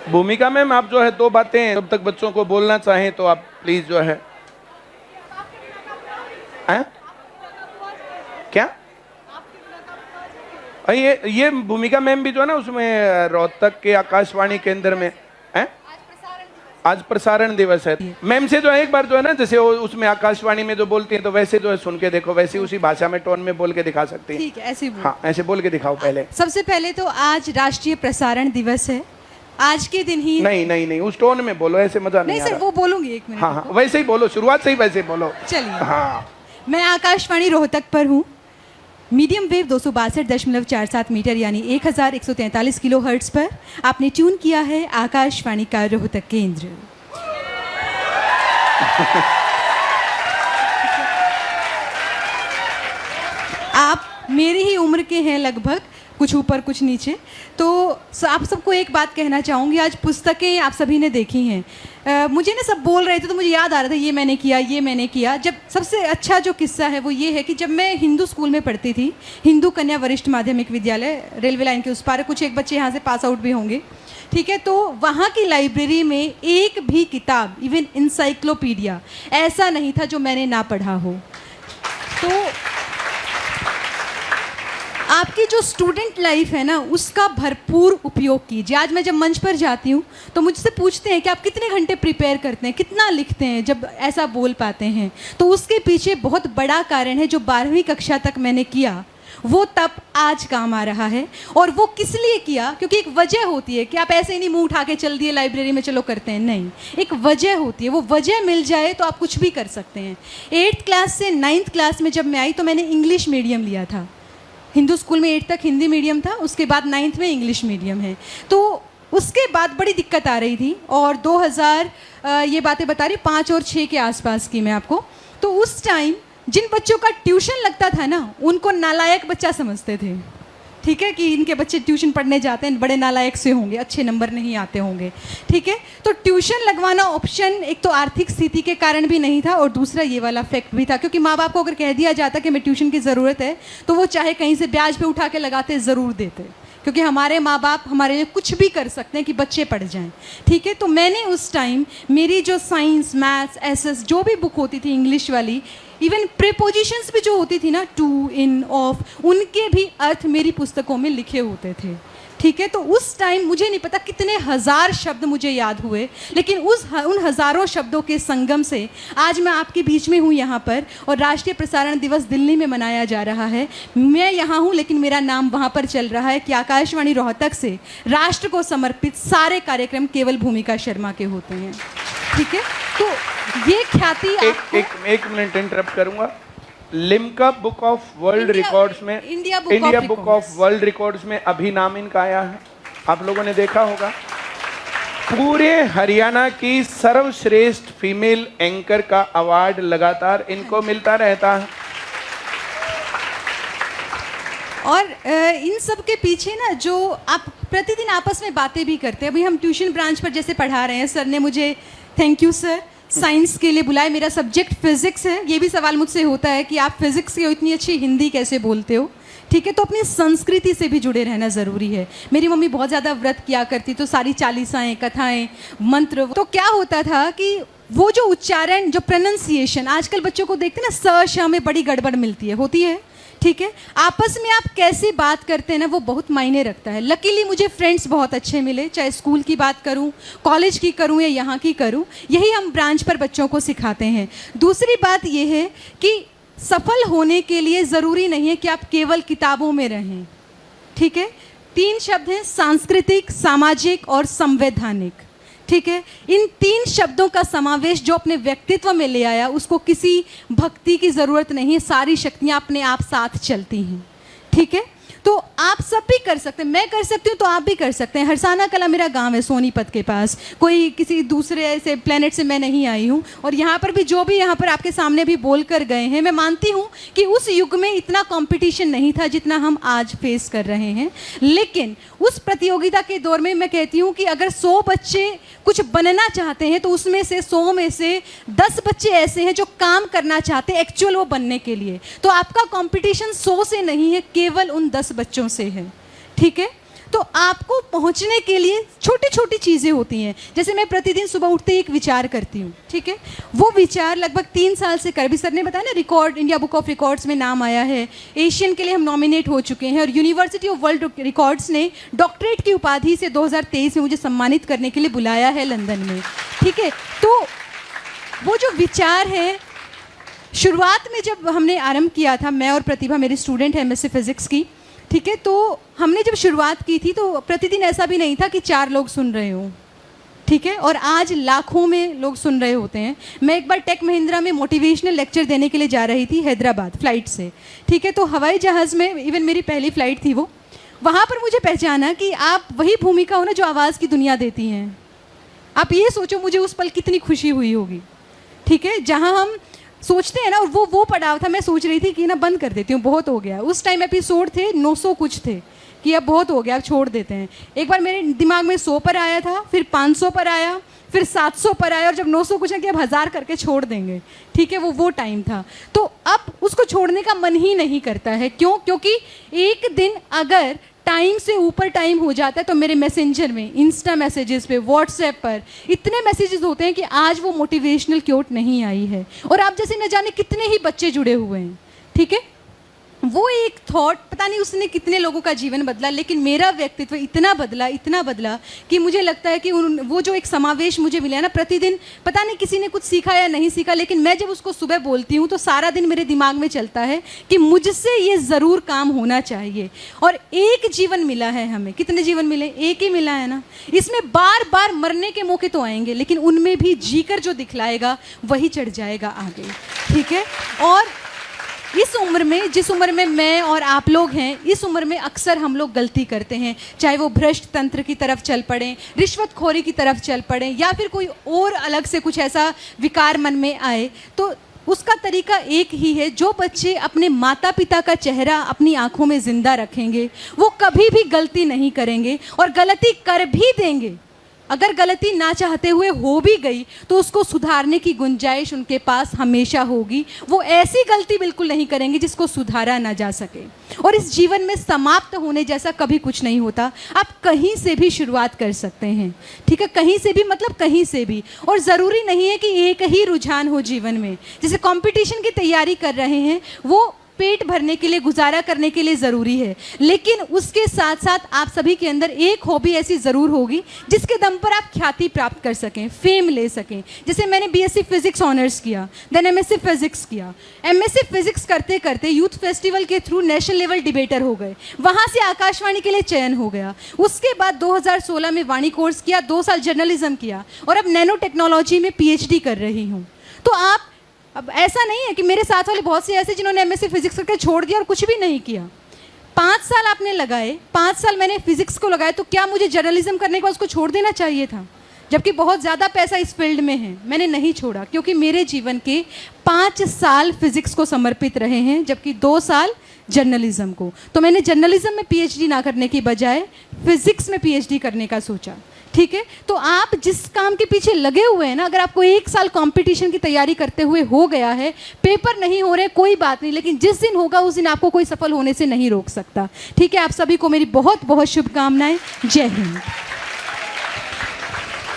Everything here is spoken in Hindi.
भूमिका मैम, आप जो है दो बातें जब तक बच्चों को बोलना चाहें तो आप प्लीज जो है। हैं? क्या ये भूमिका मैम भी जो है ना उसमें रोहतक के आकाशवाणी केंद्र में हैं? आज प्रसारण दिवस है मैम से जो है एक बार जो है ना, जैसे उसमें आकाशवाणी में जो बोलती हैं तो वैसे जो है सुन के देखो, वैसे उसी भाषा में टोन में बोल के दिखा सकती हैं। ठीक है, ऐसे बोल। हाँ, ऐसे बोल के दिखाओ पहले। सबसे पहले तो आज राष्ट्रीय प्रसारण दिवस है। आज के दिन ही नहीं, उस टोन में बोलो, ऐसे मजा नहीं आ सर, रहा। वो बोलूंगी, एक मिनट। हाँ, वैसे ही बोलो, शुरुआत से ही वैसे बोलो। चलिए। हाँ, मैं आकाशवाणी रोहतक पर हूँ। मीडियम वेव 262.47 मीटर यानी 1143 किलो हर्ट्ज पर आपने ट्यून किया है आकाशवाणी का रोहतक केंद्र। आप मेरी ही उम्र के हैं लगभग, कुछ ऊपर कुछ नीचे। तो आप सबको एक बात कहना चाहूँगी, आज पुस्तकें आप सभी ने देखी हैं। मुझे ना सब बोल रहे थे तो मुझे याद आ रहा था ये मैंने किया। जब सबसे अच्छा जो किस्सा है वो ये है कि जब मैं हिंदू स्कूल में पढ़ती थी, हिंदू कन्या वरिष्ठ माध्यमिक विद्यालय, रेलवे लाइन के उस पार, कुछ एक बच्चे यहाँ से पास आउट भी होंगे, ठीक है। तो वहाँ की लाइब्रेरी में एक भी किताब, इवन इंसाइक्लोपीडिया, ऐसा नहीं था जो मैंने ना पढ़ा हो। तो आपकी जो स्टूडेंट लाइफ है ना, उसका भरपूर उपयोग कीजिए। आज मैं जब मंच पर जाती हूँ तो मुझसे पूछते हैं कि आप कितने घंटे प्रिपेयर करते हैं, कितना लिखते हैं जब ऐसा बोल पाते हैं। तो उसके पीछे बहुत बड़ा कारण है, जो 12वीं कक्षा तक मैंने किया वो तब आज काम आ रहा है। और वो किस लिए किया, क्योंकि एक वजह होती है कि आप ऐसे ही नहीं मुंह उठा के चल दिए लाइब्रेरी में चलो करते हैं, नहीं, एक वजह होती है। वो वजह मिल जाए तो आप कुछ भी कर सकते हैं। 8th क्लास से 9th क्लास में जब मैं आई तो मैंने इंग्लिश मीडियम लिया था। हिंदू स्कूल में 8 तक हिंदी मीडियम था, उसके बाद 9th में इंग्लिश मीडियम है। तो उसके बाद बड़ी दिक्कत आ रही थी, और 2000 ये बातें बता रही 5 और 6 के आसपास की मैं आपको। तो उस टाइम जिन बच्चों का ट्यूशन लगता था ना, उनको नालायक बच्चा समझते थे, ठीक है, कि इनके बच्चे ट्यूशन पढ़ने जाते हैं, बड़े नालायक से होंगे, अच्छे नंबर नहीं आते होंगे, ठीक है। तो ट्यूशन लगवाना ऑप्शन एक तो आर्थिक स्थिति के कारण भी नहीं था, और दूसरा ये वाला फैक्ट भी था, क्योंकि माँ बाप को अगर कह दिया जाता कि मैं ट्यूशन की ज़रूरत है तो वो चाहे कहीं से ब्याज पे उठा के लगाते, ज़रूर देते, क्योंकि हमारे माँ बाप हमारे लिए कुछ भी कर सकते हैं कि बच्चे पढ़ जाएं, ठीक है। तो मैंने उस टाइम मेरी जो साइंस, मैथ्स, एसएस जो भी बुक होती थी इंग्लिश वाली, इवन प्रीपोजिशंस भी जो होती थी ना, टू, इन, ऑफ, उनके भी अर्थ मेरी पुस्तकों में लिखे होते थे, ठीक है। तो उस टाइम मुझे नहीं पता कितने हज़ार शब्द मुझे याद हुए, लेकिन उन हज़ारों शब्दों के संगम से आज मैं आपके बीच में हूँ यहाँ पर, और राष्ट्रीय प्रसारण दिवस दिल्ली में मनाया जा रहा है। मैं यहाँ हूँ लेकिन मेरा नाम वहाँ पर चल रहा है कि आकाशवाणी रोहतक से राष्ट्र को समर्पित सारे कार्यक्रम केवल भूमिका शर्मा के होते हैं, ठीक है। तो ये ख्याति एक मिनट इंटरप्ट करूंगा। Limca book of world records में, India book of world records में अभी नाम इनका आया है, आप लोगों ने देखा होगा। पूरे हरियाणा की सर्वश्रेष्ठ फीमेल एंकर का अवार्ड लगातार इनको मिलता रहता है। और इन सब के पीछे ना, जो आप प्रतिदिन आपस में बातें भी करते हैं। अभी हम ट्यूशन ब्रांच पर जैसे पढ़ा रहे हैं, सर ने मुझे, थैंक यू सर, साइंस के लिए बुलाए। मेरा सब्जेक्ट फिजिक्स है। ये भी सवाल मुझसे होता है कि आप फिजिक्स की इतनी अच्छी हिंदी कैसे बोलते हो, ठीक है। तो अपनी संस्कृति से भी जुड़े रहना ज़रूरी है। मेरी मम्मी बहुत ज़्यादा व्रत किया करती, तो सारी चालीसाएँ, कथाएँ, मंत्र, तो क्या होता था कि वो जो उच्चारण, जो प्रोनाउंसिएशन, आजकल बच्चों को देखते हैं ना, स श में बड़ी गड़बड़ मिलती है, होती है, ठीक है। आपस में आप कैसे बात करते हैं ना, वो बहुत मायने रखता है। लकीली मुझे फ्रेंड्स बहुत अच्छे मिले, चाहे स्कूल की बात करूं, कॉलेज की करूं या यहाँ की करूं, यही हम ब्रांच पर बच्चों को सिखाते हैं। दूसरी बात ये है कि सफल होने के लिए ज़रूरी नहीं है कि आप केवल किताबों में रहें, ठीक है। 3 शब्द हैं, सांस्कृतिक, सामाजिक और संवैधानिक, ठीक है। इन 3 शब्दों का समावेश जो अपने व्यक्तित्व में ले आया, उसको किसी भक्ति की ज़रूरत नहीं है, सारी शक्तियाँ अपने आप साथ चलती हैं, ठीक है। तो आप सब भी कर सकते हैं, मैं कर सकती हूँ तो आप भी कर सकते हैं। हरसाना कला मेरा गांव है, सोनीपत के पास, कोई किसी दूसरे ऐसे प्लेनेट से मैं नहीं आई हूँ। और यहाँ पर भी जो भी यहाँ पर आपके सामने भी बोल कर गए हैं, मैं मानती हूँ कि उस युग में इतना कंपटीशन नहीं था जितना हम आज फेस कर रहे हैं। लेकिन उस प्रतियोगिता के दौर में मैं कहती हूँ कि अगर 100 बच्चे कुछ बनना चाहते हैं तो उसमें से 100 में से 10 बच्चे ऐसे हैं जो काम करना चाहते हैं एक्चुअल वो बनने के लिए। तो आपका कंपटीशन 100 से नहीं है, केवल उन 10 बच्चों से है, ठीक है। तो आपको पहुंचने के लिए छोटी छोटी चीज़ें होती हैं। जैसे मैं प्रतिदिन सुबह उठते ही एक विचार करती हूँ, ठीक है, वो विचार लगभग 3 साल से कर भी सर ने बताया ना, record India book of records में नाम आया है, एशियन के लिए हम नॉमिनेट हो चुके हैं और यूनिवर्सिटी ऑफ वर्ल्ड रिकॉर्ड्स ने डॉक्टरेट की उपाधि से 2023 में मुझे सम्मानित करने के लिए बुलाया है लंदन में, ठीक है। तो वो जो विचार है, शुरुआत में जब हमने आरंभ किया था, मैं और प्रतिभा मेरी स्टूडेंट है एमएससी फिजिक्स की, ठीक है, तो हमने जब शुरुआत की थी तो प्रतिदिन ऐसा भी नहीं था कि 4 लोग सुन रहे हों, ठीक है, और आज लाखों में लोग सुन रहे होते हैं। मैं एक बार टेक महिंद्रा में मोटिवेशनल लेक्चर देने के लिए जा रही थी हैदराबाद फ्लाइट से, ठीक है, तो हवाई जहाज़ में इवन मेरी पहली फ़्लाइट थी वो, वहाँ पर मुझे पहचाना कि आप वही भूमिका हो ना जो आवाज़ की दुनिया देती हैं। आप ये सोचो मुझे उस पल कितनी खुशी हुई होगी, ठीक है, जहाँ हम सोचते हैं ना, और वो पड़ाव था, मैं सोच रही थी कि ना बंद कर देती हूँ, बहुत हो गया। उस टाइम एपिसोड थे 900 कुछ थे कि अब बहुत हो गया, अब छोड़ देते हैं। एक बार मेरे दिमाग में 100 पर आया था, फिर 500 पर आया, फिर 700 पर आया, और जब 900 कुछ है कि अब 1000 करके छोड़ देंगे, ठीक है, वो टाइम था। तो अब उसको छोड़ने का मन ही नहीं करता है। क्यों? क्योंकि एक दिन अगर टाइम से ऊपर टाइम हो जाता है तो मेरे मैसेंजर में, इंस्टा मैसेजेस पे, व्हाट्सएप पर इतने मैसेजेस होते हैं कि आज वो मोटिवेशनल क्योट नहीं आई है, और आप जैसे न जाने कितने ही बच्चे जुड़े हुए हैं, ठीक है। वो एक थॉट, पता नहीं उसने कितने लोगों का जीवन बदला, लेकिन मेरा व्यक्तित्व इतना बदला कि मुझे लगता है कि वो जो एक समावेश मुझे मिला है ना प्रतिदिन, पता नहीं किसी ने कुछ सीखा या नहीं सीखा, लेकिन मैं जब उसको सुबह बोलती हूँ तो सारा दिन मेरे दिमाग में चलता है कि मुझसे ये ज़रूर काम होना चाहिए। और एक जीवन मिला है हमें, कितने जीवन मिले? एक ही मिला है ना। इसमें बार बार मरने के मौके तो आएंगे, लेकिन उनमें भी जीकर जो दिखलाएगा वही चढ़ जाएगा आगे, ठीक है। और इस उम्र में, जिस उम्र में मैं और आप लोग हैं, इस उम्र में अक्सर हम लोग गलती करते हैं, चाहे वो भ्रष्ट तंत्र की तरफ चल पड़ें, रिश्वतखोरी की तरफ चल पड़ें, या फिर कोई और अलग से कुछ ऐसा विकार मन में आए। तो उसका तरीका एक ही है, जो बच्चे अपने माता पिता का चेहरा अपनी आंखों में जिंदा रखेंगे वो कभी भी गलती नहीं करेंगे, और गलती कर भी देंगे, अगर गलती ना चाहते हुए हो भी गई तो उसको सुधारने की गुंजाइश उनके पास हमेशा होगी। वो ऐसी गलती बिल्कुल नहीं करेंगे जिसको सुधारा ना जा सके। और इस जीवन में समाप्त होने जैसा कभी कुछ नहीं होता। आप कहीं से भी शुरुआत कर सकते हैं, ठीक है, कहीं से भी, मतलब कहीं से भी। और ज़रूरी नहीं है कि एक ही रुझान हो जीवन में। जैसे कंपटीशन की तैयारी कर रहे हैं, वो पेट भरने के लिए, गुजारा करने के लिए ज़रूरी है, लेकिन उसके साथ साथ आप सभी के अंदर एक हॉबी ऐसी ज़रूर होगी जिसके दम पर आप ख्याति प्राप्त कर सकें, फेम ले सकें। जैसे मैंने बीएससी फिजिक्स ऑनर्स किया, देन एमएससी फिजिक्स किया। एमएससी फिजिक्स करते करते यूथ फेस्टिवल के थ्रू नेशनल लेवल डिबेटर हो गए, वहाँ से आकाशवाणी के लिए चयन हो गया। उसके बाद 2016 में वाणी कोर्स किया, 2 साल जर्नलिज्म किया, और अब नैनो टेक्नोलॉजी में पीएचडी कर रही हूँ। तो आप, अब ऐसा नहीं है कि मेरे साथ वाले बहुत से ऐसे जिन्होंने एमएससी फिजिक्स करके छोड़ दिया और कुछ भी नहीं किया। 5 साल आपने लगाए, 5 साल मैंने फिजिक्स को लगाए, तो क्या मुझे जर्नलिज्म करने के बाद उसको छोड़ देना चाहिए था? जबकि बहुत ज़्यादा पैसा इस फील्ड में है, मैंने नहीं छोड़ा, क्योंकि मेरे जीवन के 5 साल फिजिक्स को समर्पित रहे हैं, जबकि 2 साल जर्नलिज्म को। तो मैंने जर्नलिज्म में पीएचडी ना करने की बजाय फिजिक्स में पीएचडी करने का सोचा, ठीक है। तो आप जिस काम के पीछे लगे हुए हैं ना, अगर आपको 1 साल कंपटीशन की तैयारी करते हुए हो गया है, पेपर नहीं हो रहे, कोई बात नहीं, लेकिन जिस दिन होगा उस दिन आपको कोई सफल होने से नहीं रोक सकता, ठीक है। आप सभी को मेरी बहुत बहुत शुभकामनाएं। जय हिंद।